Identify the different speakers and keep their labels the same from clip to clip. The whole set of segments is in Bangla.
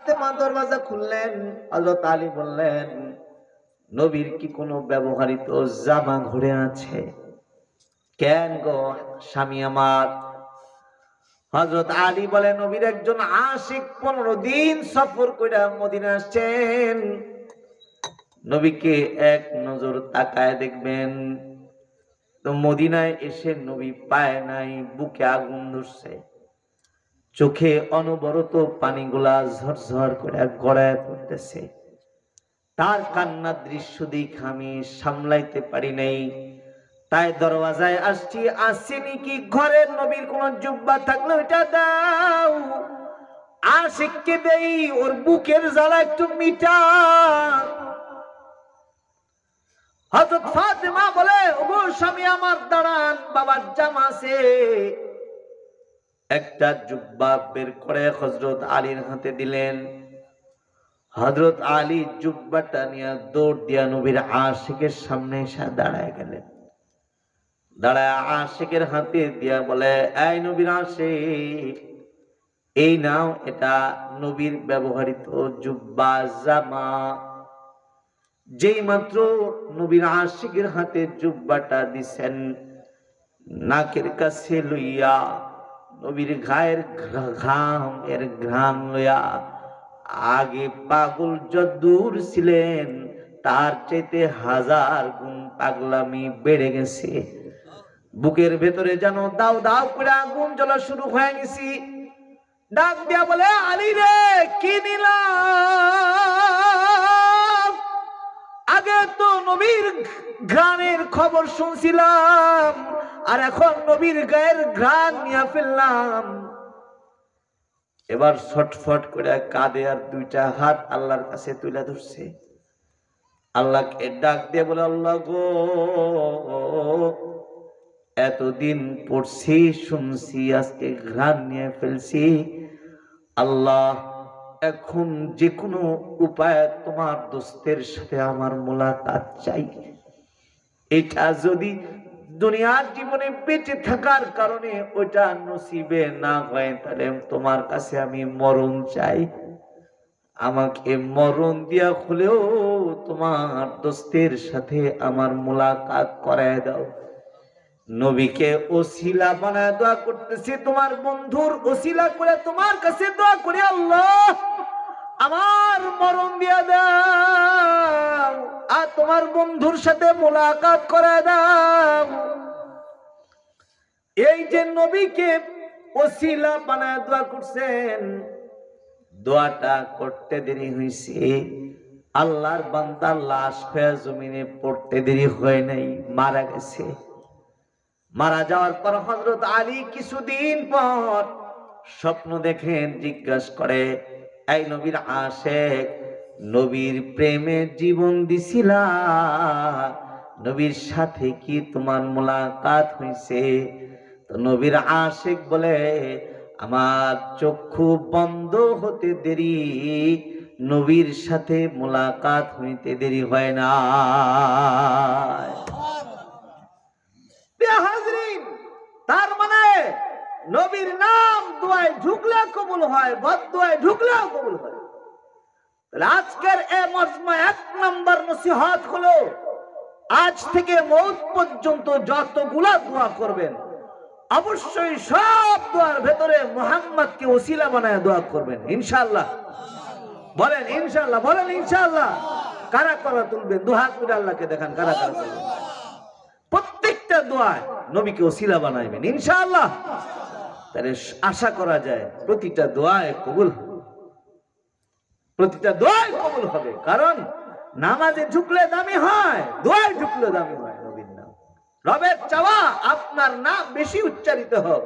Speaker 1: ফাতেমা দরওয়াজা খুললেন। হযরত আলী বললেন, নবীর কি কোনো ব্যবহৃত জামা ঘরে আছে? কেন গো স্বামী আমার? হযরত আলী বলেন, নবীর একজন আশিক 15 দিন সফর করে মদিনা আসছেন, নবীকে এক নজর তাকায় দেখবেন। তো মদিনায় এসে নবী পায় নাই, বুকে আগুন ধরছে, চোখে অনবরত পানিগুলা ঝরঝর করে গড়ায় পড়তেছে। তার কান্নার দৃশ্য দেখে আমি সামলাইতে পারি নাই, তাই দরওয়াজায় আসছি। আসেনি কি ঘরের নবীর কোন জুব্বা থাকলে ওইটা দাও, আশিককে দেই, ওর বুকের জ্বালা একটু মিটা। হযরত ফাতেমা বলে, ওগো স্বামী আমার দাঁড়ান, বাবার জামা আছে। একটা জুব্বা বের করে হযরত আলীর হাতে দিলেন। হযরত আলী জুব্বাটা নিয়ে দৌড় দিয়া নবীর আশিকের সামনে এসে দাঁড়ায় গেলেন। দাঁড়ায় আশিকের হাতে দিয়া বলে, এই নবীর আশিক, এই নাও, এটা নবীর ব্যবহৃত জুব্বা জামা। যেই মাত্র নবীর আশিকের হাতে জুব্বাটা দিছেন, নাকের কাছে লইয়া নবীর গায়ের ঘাম এর ঘ্রাণ লইয়া আগে পাগল যদ্দূর ছিলেন তার চাইতে 1000 গুণ পাগলামি বেড়ে গেছে। বুকের ভেতরে যেন দাও দাও করে আগুন জ্বলা শুরু হয়ে গেছি। ডাক দিয়া বলে, আলী রে, কি নিলাম? আগে তো নবীর ঘ্রাণের খবর শুনছিলাম, আর এখন নবীর গায়ের ঘ্রাণ নিয়ে ফেললাম। এবার ছটফট করে কাঁদে আর দুইটা হাত আল্লাহর কাছে তুলে ধরছে। আল্লাহকে ডাক দিয়ে বলে, আল্লাহ গো, এতদিন পড়ছি শুনছি, আজকে ঘ্রাণ নিয়ে ফেলছি। আল্লাহ, এখন যে কোনো উপায়ে তোমার দোস্তের সাথে আমার মোলাকাত চাই। এটা যদি দুনিয়ার জীবনে বেঁচে থাকার কারণে ওইটা নসিবে না হয়, তাহলে তোমার কাছে আমি মরণ চাই। আমাকে মরণ দিয়া হলেও তোমার দোস্তের সাথে আমার মোলাকাত করায় দাও। নবীকে ওসিলা বানায় দোয়া করতেছি, তোমার বন্ধুর ওসিলা করে তোমার কাছে দোয়া করি, আল্লাহ আমার মরণ দিয়া দাও, আর তোমার বন্ধুর সাথে মোলাকাত করায় দাও। এই যে নবীকে ওসিলা বানায় দোয়া করছেন, দোয়াটা করতে দেরি হয়েছে, আল্লাহর বান্দার লাশ হয়ে জমিনে পড়তে দেরি হয় নাই, মারা গেছে। মারা যাওয়ার পর হযরত আলী কিছুদিন পর স্বপ্ন দেখেন, জিজ্ঞাসা করে, এই নবীর আশিক, নবীর প্রেমে জীবন দিছিলা, নবীর সাথে কি তোমার মোলাকাত হয়েছে? তো নবীর আশিক বলে, আমার চক্ষু বন্ধ হতে দেরি, নবীর সাথে মোলাকাত হইতে দেরি হয় না। তার মানে নবীর নাম দোয়ায় ঢুকলে কবুল হয়, বদদোয়ায় ঢুকলেও কবুল হয়। তাহলে আজকের এই মজমা 1 নম্বর নসিহত হলো, আজ থেকে মওত পর্যন্ত যতগুলা দোয়া করবেন, অবশ্যই সব দোয়ার ভেতরে মুহাম্মদকে ওসিলা বানায় দোয়া করবেন, ইনশাআল্লাহ। বলেন ইনশাআল্লাহ, বলেন ইনশাআল্লাহ। কারা কারা তুলবেন? দুহাত তুলে আল্লাহকে দেখান, কারা কারা তুলবেন। প্রত্যেকটা দোয়ায় নবীকে ওসিলা বানাইবেন, ইনশাআল্লাহ। তাহলে আশা করা যায় প্রতিটা দোয়ায় কবুল হবে, প্রতিটা দোয়ায় কবুল হবে। কারণ নামাজে ঢুকলে দামি হয়, দোয়ায় ঢুকলে দামি হয় নবীর নাম। রবের চাওয়া আপনার নাম বেশি উচ্চারিত হোক।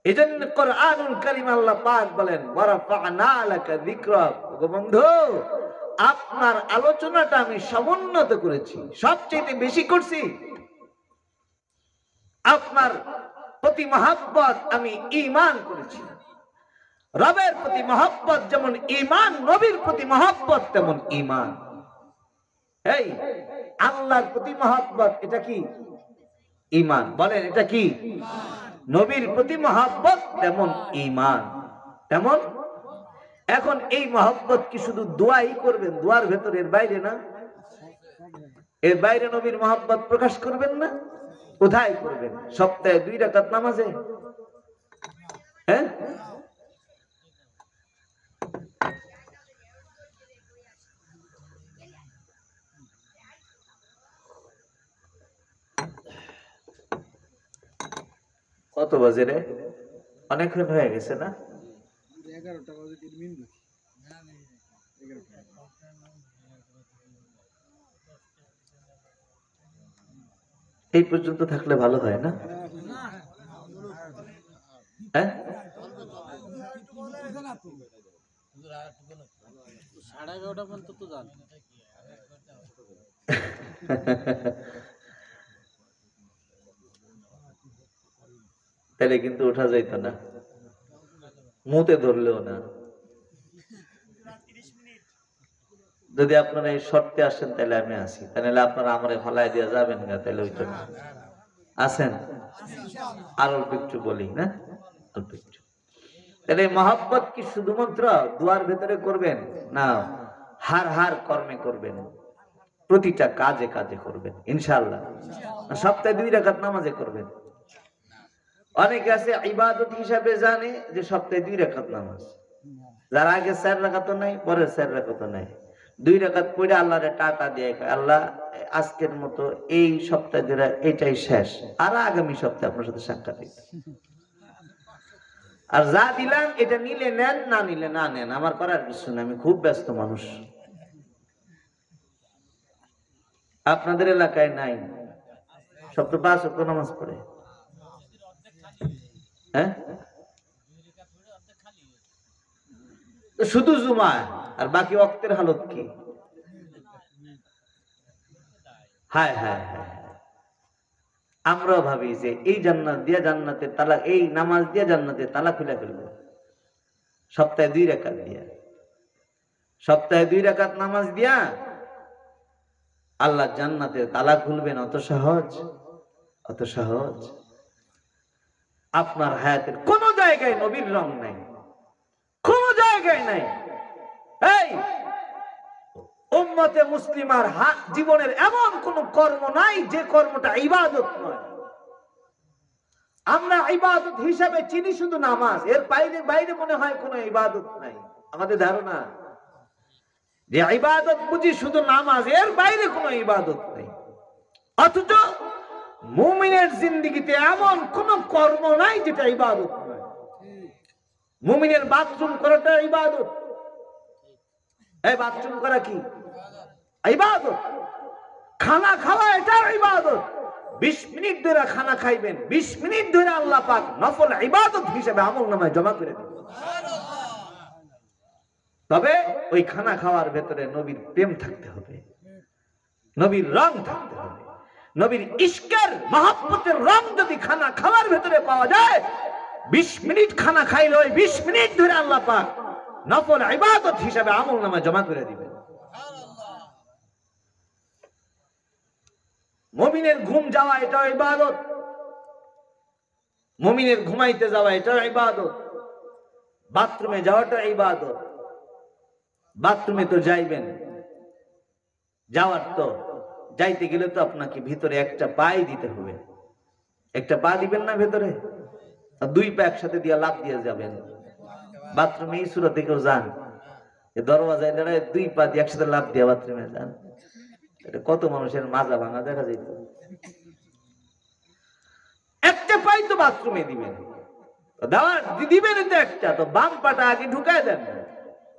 Speaker 1: এজন্য কোরআনুল কারীম আল্লাহ পাক বলেন, ওয়ারাফা'না লাকা যিকরাক। ওগো বন্ধু, আপনার আলোচনাটা আমি সমুন্নত করেছি, সবচেয়ে বেশি করছি। আপনার প্রতি মহব্বত আমি ঈমান করেছি। রবের প্রতি মহব্বত যেমন ঈমান, নবীর প্রতি মহব্বত তেমন ঈমান। এই আল্লাহর প্রতি মহব্বত, এটা কি? ঈমান। বলেন, এটা কি? নবীর প্রতি মহব্বত তেমন ঈমান, তেমন এখন এই মহব্বত কি শুধু দোয়াই করবেন, দোয়ার ভেতর, এর বাইরে না? এর বাইরে নবীর মহব্বত প্রকাশ করবেন না? কোথায় করবেন? সপ্তাহে 2 রাকাত নামাজে? হ্যাঁ, কত বাজে রে? অনেকক্ষণ হয়ে গেছে না? এই পর্যন্ত থাকলে ভালো হয় না? হ্যাঁ,
Speaker 2: 11:30 পর্যন্ত তো যান।
Speaker 1: তাহলে কিন্তু ওঠা যাইত না, মুতে ধরলেও না। যদি আপনারা এই শর্তে আসেন তাহলে আমি আসি, তাহলে আপনারা আমারে ফালাই দিয়ে যাবেন না, তাহলে ওইটা না। আসেন, আর অল্প একটু বলি না, অল্প একটু। তাহলে মহব্বত কি শুধুমাত্র দুয়ার ভেতরে করবেন না, হার হার কর্মে করবেন, প্রতিটা কাজে কাজে করবেন ইনশাআল্লাহ। সপ্তাহে 2 রাকাত নামাজে করবেন। অনেকে আছে ইবাদত হিসাবে জানে যে সপ্তাহে 2 রাকাত নামাজ, যার আগে 4 রাকাত নাই, পরের 4 রাকাত নাই, 2 রাকাত পড়ে আল্লাহরে টাটা দিয়ে আল্লাহ আজকের মতো এই সপ্তাহে ধরে এটাই শেষ, আর আগামী সপ্তাহে আপনার সাথে সাক্ষাৎ দিতে। আর যা দিলাম এটা নিলে নেন, না নিলে না নেন, আমার করার কিছু না, আমি খুব ব্যস্ত মানুষ। আপনাদের এলাকায় নাই? সপ্তাহে 5 ওয়াক্ত নামাজ পড়ে, হ্যাঁ, শুধু জুমা, আর বাকি ওয়াক্তের হালত কি? হায় হায় হায়, আমরাও ভাবি যে এই জান্নাত দিয়া জান্নাতের তালা, এই নামাজ দিয়া জান্নাতের তালা খুলে ফেলবো। সপ্তাহে 2 রাকাত দিয়া, সপ্তাহে 2 রাকাত নামাজ দিয়া আল্লাহ জান্নাতের তালা খুলবেন? অত সহজ? অত সহজ? আপনার হায়াতের কোন জায়গায় নবীর রং নাই, কোন জায়গায় নাই। এই উম্মতে মুসলিমার জীবনের এমন কোন কর্ম নাই যে কর্মটা ইবাদত নয়। আমরা ইবাদত হিসাবে চিনি শুধু নামাজ, এর বাইরে বাইরে মনে হয় কোনো ইবাদত নাই। আমাদের ধারণা যে ইবাদত বুঝি শুধু নামাজ, এর বাইরে কোনো ইবাদত নেই। অথচ মুমিনের জিন্দেগিতে এমন কোন কর্ম নাই যেটা ইবাদত নয়। মুমিনের বাথরুম করাটা ইবাদত। এই বাথরুম করা কি ইবাদত? খানা খাওয়া এটাও ইবাদত। 20 মিনিট ধরে খানা খাইবেন, 20 মিনিট ধরে আল্লাহ পাক নফল ইবাদত হিসেবে আমলনামায় জমা করে দিবেন। তবে ওই খানা খাওয়ার ভেতরে নবীর প্রেম থাকতে হবে, নবীর রং থাকতে হবে। নবীর ইশকের মহব্বতের রং যদি খানা খাওয়ার ভেতরে পাওয়া যায়, 20 মিনিট খানা খাইলে ওই 20 মিনিট ধরে আল্লাহ পাক নফল ইবাদত হিসেবে আমলনামায় জমা করে দিবেন। মুমিনের ঘুম যাওয়া এটাও ইবাদত, মুমিনের ঘুমাইতে যাওয়া এটাও ইবাদত, বাথরুমে যাওয়াটা ইবাদত। বাথরুমে তো যাইবেন, যাওয়ার তো যাইতে গেলে তো আপনাকে ভিতরে একটা পাই দিতে হবে। একটা পা দিবেন না ভেতরে, আর 2 পা একসাথে দিয়ে লাফ দিয়ে যাবেন। বাথরুমে এই সূরা থেকেও যান, দরওয়াজায় দাঁড়ায় 2 পা দিয়ে একসাথে লাফ দিয়ে বাথরুমে যান। এটা কত মানুষের মাজা ভাঙা দেখা যেত। একটা পাই তো বাথরুমে দিবেন, দিবেন তো একটা, তো বাম পাটা আগে ঢুকায় দেন,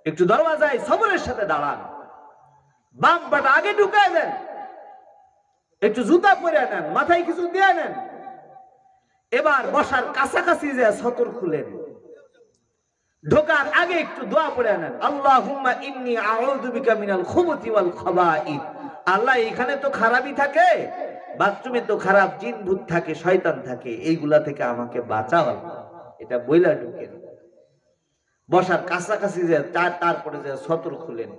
Speaker 1: একটু দরওয়াজায় সবরের সাথে দাঁড়ান, বাম পাটা আগে ঢুকায় দেন, একটু জুতা পরে নেন, মাথায় কিছু দিয়ে নেন। এবার বসার কাছাকাছি যে সতর খুলেন, ঢোকার আগে একটু দোয়া পড়ে নেন, আল্লাহুম্মা ইন্নী আউযু বিকা মিনাল খুবুতি ওয়াল খাবাইথ। আল্লাহ, এখানে তো খারাপই থাকে, বাথরুমে তো খারাপ জিন ভূত থাকে, শয়তান থাকে, এইগুলা থেকে আমাকে বাঁচাও আল্লাহ। এটা বইলা ঢুকেন। বসার কাছাকাছি যে তারপরে যে সতর খুলেন।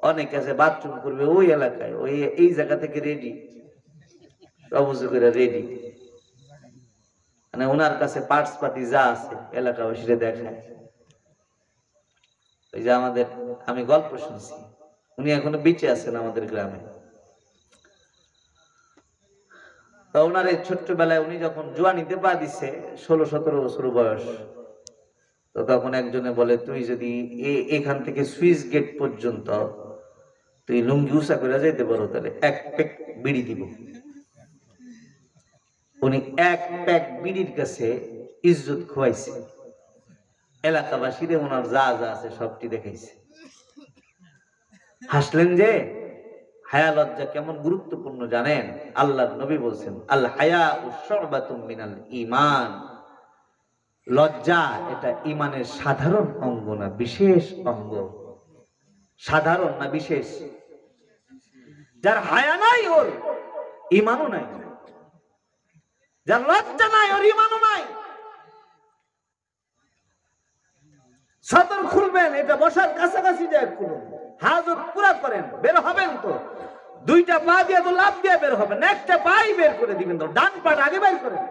Speaker 1: অনেকে আছে বাথরুম করবে ওই এলাকায়, ওই এই জায়গা থেকে রেডি, অবশ্য করে রেডি, মানে ওনার কাছে পার্টস পাতি যা আছে এলাকা সেটা দেখায়। ওই যে আমাদের, আমি গল্প শুনছি, উনি এখনো বেঁচে আছেন আমাদের গ্রামে। তো ওনার এই ছোট্টবেলায় উনি যখন জোয়ানিতে পা দিছে, 16-17 বছর বয়স, তো তখন একজনে বলে, তুই যদি এখান থেকে সুইচ গেট পর্যন্ত তুই লুঙ্গি উঁচা করে যাইতে পারো, তাহলে এক প্যাক বিড়ি দিব। উনি এক প্যাক বিড়ির কাছে ইজ্জত খোয়াইছে, এলাকাবাসীরে ওনার যা যা আছে সবটি দেখাইছে। হাসলেন যে হায়া লজ্জা কেমন গুরুত্বপূর্ণ জানেন? আল্লাহর নবী বলছেন, আল হায়া শুবাতুম মিনাল ঈমান। লজ্জা এটা ঈমানের সাধারণ অঙ্গ না, বিশেষ অঙ্গ। সাধারণ না বিশেষ। যার হায়া নাই ওর ঈমানও নাই, যার লজ্জা নাই ওর ঈমানও নাই। সদর খুলবেন, এটা বসার কাছাকাছি যায় খুলুন, হাজত পুরা করেন, বের হবেন তো দুইটা পা দিয়ে তো লাভ দিয়ে বের হবেন, একটা পাই বের করে দিবেন, তো ডান পাটা আগে বের করেন।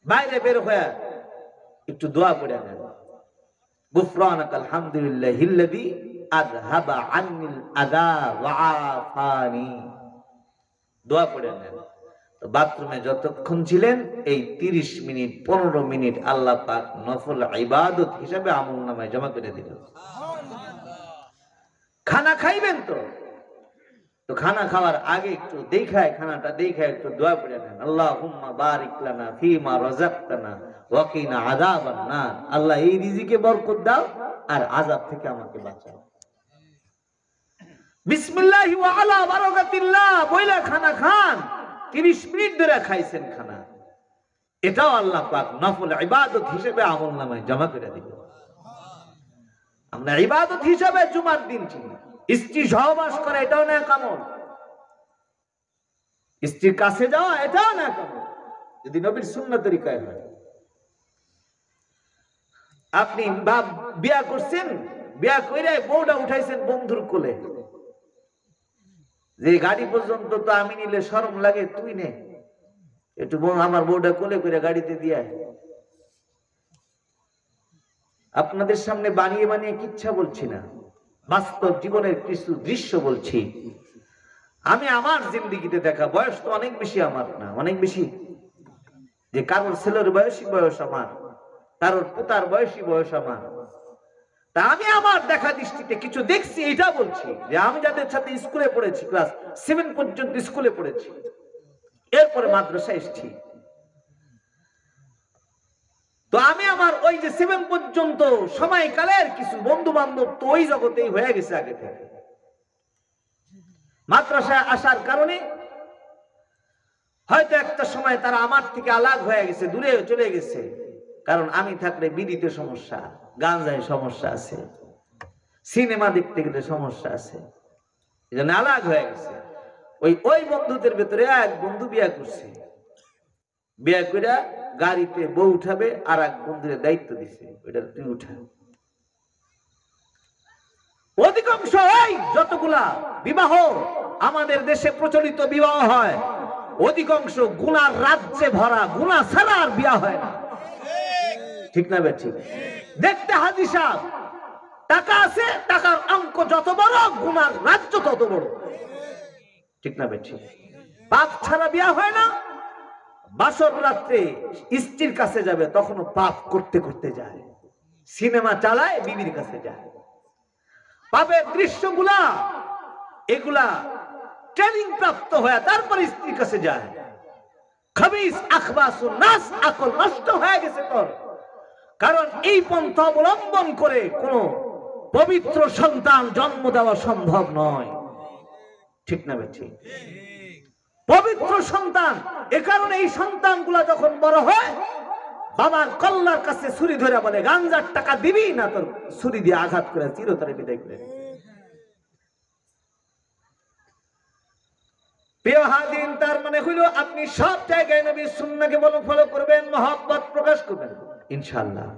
Speaker 1: বাইরে বের হয়ে একটু দোয়া পড়ে নেন, গুফরানাকাল হামদুলিল্লাহিল্লাযী আযহাবা আন্নিল আযা ওয়া আফানি। দোয়া পড়ে নেন। তো বাথরুমে যতক্ষণ ছিলেন এই 30 মিনিট 15 মিনিট আল্লাহ পাক নফল ইবাদত হিসেবে আমলনামায় জমা করে দিলেন। খানা খাইবেন তো খানা খাওয়ার আগে একটু দেখায়, খানাটা দেখায় একটু দোয়া পড়ে নেন, আল্লাহুম্মা বারিক লানা ফীমা রাযাকতানা ওয়া কিনা আযাবান নার। আল্লাহ এই রিজিকে বরকত দাও আর আযাব থেকে আমাকে বাঁচাও। বিসমিল্লাহি ওয়া আলা বারাকাতিল্লাহ বইলা খানা খান। 30 মিনিট ধরে খাইছেন খানা, এটাও আল্লাহ পাক নফল ইবাদত হিসেবে আমলনামায় জমা করে দিবেন। আমরা ইবাদত হিসেবে জুমার দিন চিনি, স্ত্রী সহবাস করে এটাও না কামল, স্ত্রীর কাছে যাওয়া এটাও না কামল, যদি নবীর সুন্নাত তরিকায় হয়। আপনি বিয়া করছেন, বিয়া কইরা বউটা উঠাইছেন বন্ধুর কোলে, যে গাড়ি পর্যন্ত তো আমি নিলে শরম লাগে, তুই নে একটু আমার বউটা কোলে করে গাড়িতে দিয়ে। আপনাদের সামনে বানিয়ে বানিয়ে কিচ্ছা বলছি না, বাস্তব জীবনের কিছু দৃশ্য বলছি। আমি আমার জিন্দেগিতে দেখা, বয়স তো অনেক বেশি আমার না, অনেক বেশি, যে কারোর ছেলের বয়সী বয়স আমার, কারোর পুতার বয়সী বয়স আমার। তা আমি আমার দেখা দৃষ্টিতে কিছু দেখছি, এটা বলছি যে আমি যাদের সাথে স্কুলে পড়েছি, ক্লাস 7 পর্যন্ত স্কুলে পড়েছি, এরপরে মাদ্রাসা এসেছি, তো আমি আমার ওই যে 7 পর্যন্ত সময়কালের কিছু বন্ধু বান্ধব তো ওই জগতেই হয়ে গেছে আগে থেকে। মাদ্রাসায় আসার কারণে হয়তো একটা সময় তারা আমার থেকে আলাদা হয়ে গেছে, দূরে চলে গেছে, কারণ আমি থাকলে বিড়িতে সমস্যা, গাঁজায় সমস্যা আছে, সিনেমা দেখতে গেলে সমস্যা আছে, এই জন্য আলাদা হয়ে গেছে। ওই বন্ধুদের ভেতরে এক বন্ধু বিয়ে করছে, বিয়ে করে গাড়িতে বউ উঠাবে, আর এক বন্ধুর দায়িত্ব দিছে, ওইটা তুই উঠা। অধিকাংশ এই যতগুলা বিবাহ আমাদের দেশে প্রচলিত বিবাহ হয়, অধিকাংশ গুনার রাজ্যে ভরা, গুনাহ ছাড়া আর বিয়া হয় না, ঠিক না বেঠিক? দেখতে হাজী সাহেব টাকা আছে, টাকার অঙ্ক যত বড়, গুনার রাজ্য তত বড়, ঠিক না বেঠিক? পাপ ছাড়া বিয়া হয় না। বাসর রাত্রে স্ত্রীর কাছে যাবে, তখনও পাপ করতে করতে যায়, সিনেমা চালায়, বিবির কাছে যায়, পাপের দৃশ্যগুলা এগুলা ট্রেনিং প্রাপ্ত হয়ে তারপরে স্ত্রীর কাছে যায়। খাবিস আখবাসুন নাস, আকল নষ্ট হয়ে গেছে তোর, কারণ এই পন্থা অবলম্বন করে কোন পবিত্র সন্তান জন্ম দেওয়া সম্ভব নয়, ঠিক না বেঠিক? পবিত্র সন্তান, এ কারণে এই সন্তানগুলা যখন বড় হয়, বাবার কল্লার কাছে ছুরি ধরে বলে, গাঞ্জার টাকা দিবি না তোর ছুরি দিয়ে আঘাত করে চিরতরে বিদায় করে। প্রিয় হাজিরিন, তার মানে হইল আপনি সব জায়গায় নবীর সুন্নাহকে ফলো করবেন, মহব্বত প্রকাশ করবেন ইনশাআল্লাহ।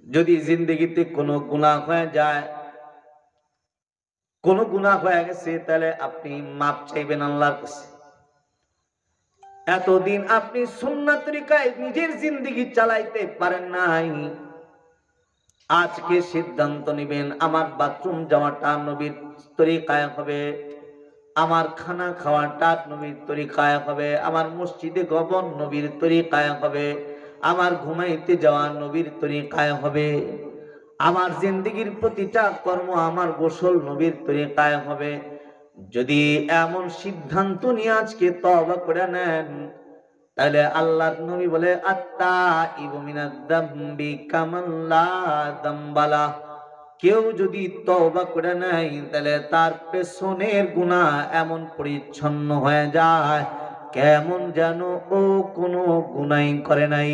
Speaker 1: যদি জিন্দেগিতে কোনো গুনাহ হয়ে যায়, কোন গুনাহ হয়ে গেছে, তাহলে আপনি মাপ চাইবেন আল্লাহর কাছে। এতদিন আপনি সুন্নাত তরিকায় নিজের জিন্দেগি চালাইতে পারেন নাই, আজকে সিদ্ধান্ত নেবেন আমার বাথরুম যাওয়াটা নবীর তরিকায় হবে, আমার খানা খাওয়াটা নবীর তরিকায় হবে, আমার মসজিদে গমন নবীর তরিকায় হবে, আমার ঘুমাইতে যাওয়া নবীর তরিকায় হবে, আমার জিন্দেগির প্রতিটা কর্ম আমার গোসল নবীর তরিকায় হবে। যদি এমন সিদ্ধান্ত নিয়ে আজকে তওবা করে নেন, তাহলে আল্লাহর নবী বলে আত্তাইবু মিনাদ যামবি কামান লা যামবালা, কেউ যদি তওবা করে নেয় তাহলে তার পেছনের গুনাহ এমন পরিচ্ছন্ন হয়ে যায় কেমন যেন ও কোনো গুনাহ করে নাই।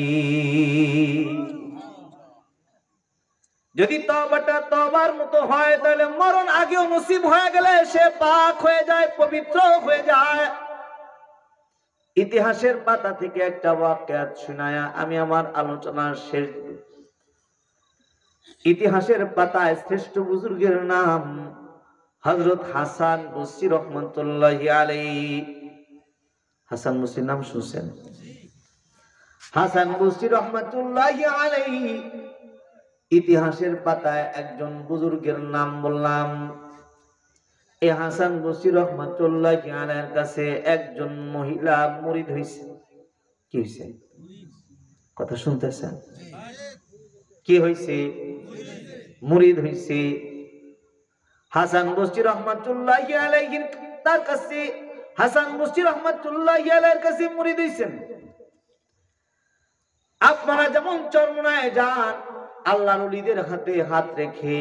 Speaker 1: যদি তওবাটা তওবার মতো হয় তাহলে মরণ আগেও নসিব হয়ে গেলে সে পাক হয়ে যায়, পবিত্র হয়ে যায়। ইতিহাসের পাতা থেকে একটা ওয়াকিয়াত শোনায়া আমি আমার আলোচনার শেষ। ইতিহাসের পাতায় শ্রেষ্ঠ বুজুর্গের নাম হযরত হাসান বসরি রহমাতুল্লাহি আলাইহি। হাসান বসরির নাম শুনছেন? হাসান বসরি রহমাতুল্লাহি আলাইহি ইতিহাসের পাতায় একজন বুজুর্গের নাম বললাম। এই হাসান বসরি রহমাতুল্লাহি আলাইহির কাছে একজন মহিলা মুরিদ হইছে। কি হইছে? কথা শুনতেছেন? কি হইছে? মুরিদ হইছে। হাসান বসরি রহমাতুল্লাহি আলাইহির তার কাছে, হাসান বসরি রহমাতুল্লাহি আলাইহির কাছে মুরিদ হইছেন। আপনারা যেমন চরমনায় যান আল্লাহর ওলিদের হাতে হাত রেখে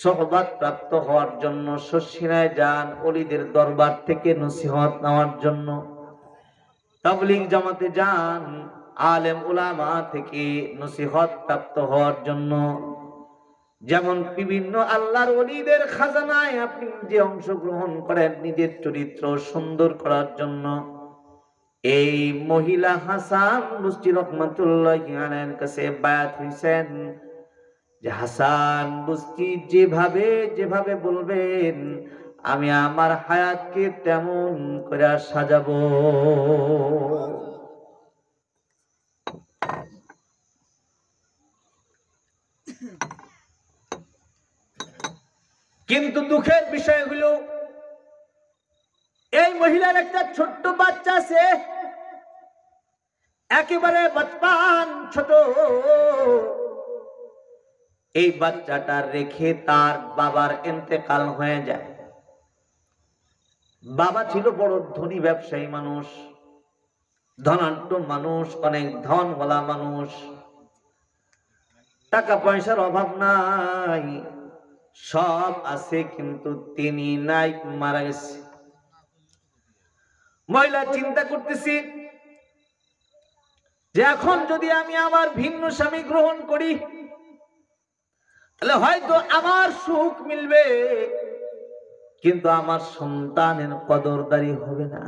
Speaker 1: সোহবত প্রাপ্ত হওয়ার জন্য, শশিনায় যান ওলিদের দরবার থেকে নসিহত নেওয়ার জন্য, তাবলীগ জামাতে যান আলেম উলামা থেকে নসিহত প্রাপ্ত হওয়ার জন্য, যেমন বিভিন্ন আল্লাহর ওলিদের খাজানায় আপনি যে অংশগ্রহণ করেন নিজের চরিত্র সুন্দর করার জন্য, এই মহিলা হাসান বসরি রহমাতুল্লাহি আলাইহির কাছে বায়াত হইছেন যে হাসান বসরি যেভাবে যেভাবে বলবেন আমি আমার হায়াতকে তেমন করে সাজাবো। কিন্তু দুঃখের বিষয় হলো এই মহিলার একটা ছোট্ট বাচ্চা আছে, একেবারে বাচপান ছোট। এই বাচ্চাটা রেখে তার বাবার ইন্তেকাল হয়ে যায়। বাবা ছিল বড় ধনী ব্যবসায়ী মানুষ, ধনাঢ্য মানুষ, অনেক ধনওয়ালা মানুষ, টাকা পয়সার অভাব নাই, সব আছে, কিন্তু তিনি নাই, মারা গেছে। মহিলা চিন্তা করতেছি যে এখন যদি আমি আমার ভিন্ন স্বামী গ্রহণ করি তাহলে হয়তো আমার সুখ মিলবে, কিন্তু আমার সন্তানের কদরদারি হবে না,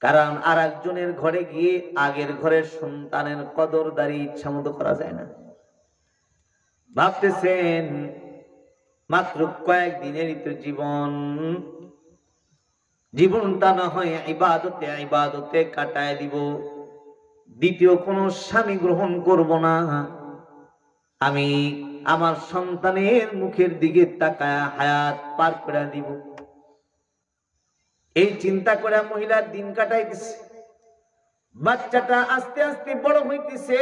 Speaker 1: কারণ আর একজনের ঘরে গিয়ে আগের ঘরের সন্তানের কদরদারি ইচ্ছা মতো করা যায় না। ভাবতেছেন মাত্র কয়েকদিনেরই তো জীবন, জীবনটা না হয় ইবাদতে ইবাদতে কাটায় দিব, দ্বিতীয় কোন স্বামী গ্রহণ করব না, আমি আমার সন্তানের মুখের দিকে তাকায় হায়াত পার করে দিব। এই চিন্তা করে মহিলার দিন কাটাইতেছে। বাচ্চাটা আস্তে আস্তে বড় হইতেছে।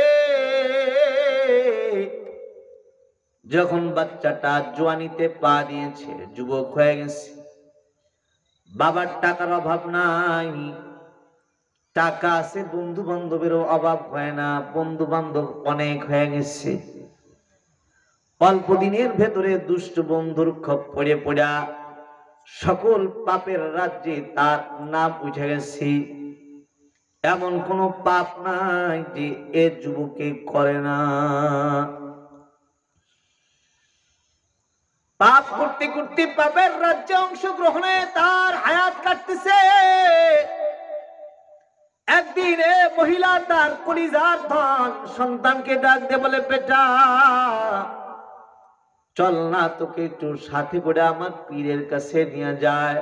Speaker 1: যখন বাচ্চাটা জোয়ানিতে পা দিয়েছে, যুবক হয়ে গেছে, বাবার টাকার অভাব নাই, টাকা আছে, বন্ধু বান্ধবেরও অভাব হয় না, বন্ধু বান্ধব অনেক হয়ে গেছে। অল্প দিনের ভেতরে দুষ্ট বন্ধুর খপ্পরে পড়া সকল পাপের রাজ্যে তার নাম উঠে গেছে। এমন কোন পাপ নাই যে এ যুবকে করে না। পাপ করতে করতে পাপের রাজ্যে অংশগ্রহণে তার হায়াত কাটতেছে। একদিন এ মহিলা তার কলিজার ধন সন্তানকে ডাক দিয়ে বলে, বেটা চল না, তোকে একটু সাথে করে আমার পীরের কাছে নিয়ে যায়।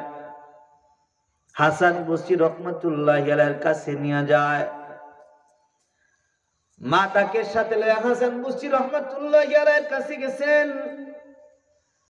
Speaker 1: হাসান বসরি রহমাতুল্লাহি আলাইহির কাছে নিয়ে যায়। মাতাকে সাথে লয়া হাসান বুস্তি রহমাতুল্লাহ আলাইহির কাছে গেছেন।